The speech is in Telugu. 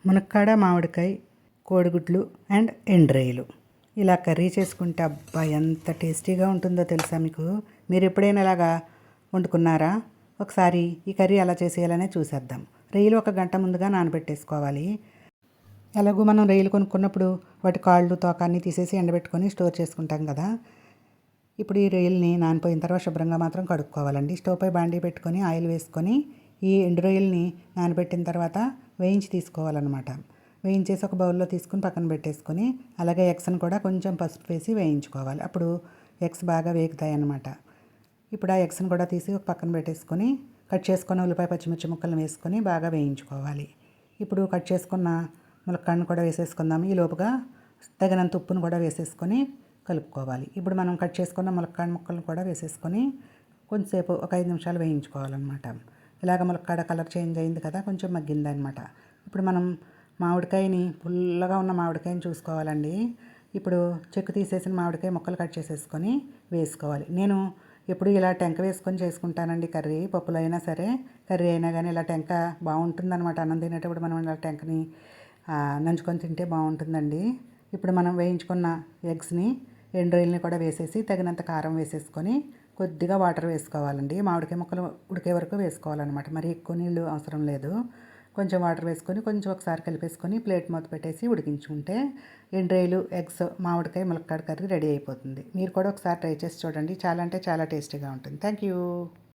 మునక్కాడ మామిడికాయ కోడిగుడ్లు అండ్ ఎండ్రాయిలు ఇలా కర్రీ చేసుకుంటే అబ్బా ఎంత టేస్టీగా ఉంటుందో తెలుసా మీకు. మీరు ఎప్పుడైనా ఇలాగా వండుకున్నారా? ఒకసారి ఈ కర్రీ ఎలా చేసేయాలనే చూసేద్దాం. రొయ్యలు 1 గంట ముందుగా నానబెట్టేసుకోవాలి. ఎలాగో మనం రొయ్యలు కొనుక్కున్నప్పుడు వాటి కాళ్ళు తోక అన్నీ తీసేసి ఎండబెట్టుకొని స్టోర్ చేసుకుంటాం కదా. ఇప్పుడు ఈ రొయ్యల్ని నానిపోయిన తర్వాత శుభ్రంగా మాత్రం కడుక్కోవాలండి. స్టవ్ పై బాండీ పెట్టుకొని ఆయిల్ వేసుకొని ఈ ఎండు రొయ్యల్ని నానబెట్టిన తర్వాత వేయించి తీసుకోవాలన్నమాట. వేయించేసి ఒక బౌల్లో తీసుకుని పక్కన పెట్టేసుకొని అలాగే ఎగ్స్ని కూడా కొంచెం పసుపు వేసి వేయించుకోవాలి. అప్పుడు ఎగ్స్ బాగా వేగుతాయి అన్నమాట. ఇప్పుడు ఆ ఎగ్స్ని కూడా తీసి ఒక పక్కన పెట్టేసుకొని కట్ చేసుకున్న ఉల్లిపాయ పచ్చిమిర్చి ముక్కలను వేసుకొని బాగా వేయించుకోవాలి. ఇప్పుడు కట్ చేసుకున్న ములక్కాడను కూడా వేసేసుకుందాము. ఈ లోపుగా తగినంత ఉప్పును కూడా వేసేసుకొని కలుపుకోవాలి. ఇప్పుడు మనం కట్ చేసుకున్న ములక్కాడ ముక్కలను కూడా వేసేసుకొని కొంచెంసేపు ఒక 5 నిమిషాలు వేయించుకోవాలన్నమాట. ఇలాగ ములక్కాడ కలర్ చేంజ్ అయింది కదా, కొంచెం మగ్గిందనమాట. ఇప్పుడు మనం మామిడికాయని పుల్లగా ఉన్న మామిడికాయని చూసుకోవాలండి. ఇప్పుడు చెక్కు తీసేసిన మామిడికాయ ముక్కలు కట్ చేసేసుకొని వేసుకోవాలి. నేను ఎప్పుడు ఇలా టెంక వేసుకొని చేసుకుంటానండి కర్రీ. పప్పులో అయినా సరే కర్రీ అయినా కానీ ఇలా టెంక బాగుంటుందన్నమాట. అన్నం తినేటప్పుడు మనం ఇలా టెంకని నంచుకొని తింటే బాగుంటుందండి. ఇప్పుడు మనం వేయించుకున్న ఎగ్స్ని ఎండ్రాయిల్ని కూడా వేసేసి తగినంత కారం వేసేసుకొని కొద్దిగా వాటర్ వేసుకోవాలండి. మామిడికాయ ముక్కలు ఉడికే వరకు వేసుకోవాలన్నమాట. మరి ఎక్కువ నీళ్ళు అవసరం లేదు. కొంచెం వాటర్ వేసుకొని కొంచెం ఒకసారి కలిపేసుకొని ప్లేట్ మూత పెట్టేసి ఉడికించుకుంటే ఎండ్రాయిలు ఎగ్స్ మామిడికాయ ములక్కాడ కర్రీ రెడీ అయిపోతుంది. మీరు కూడా ఒకసారి ట్రై చేసి చూడండి. చాలా అంటే చాలా టేస్టీగా ఉంటుంది. Thank you.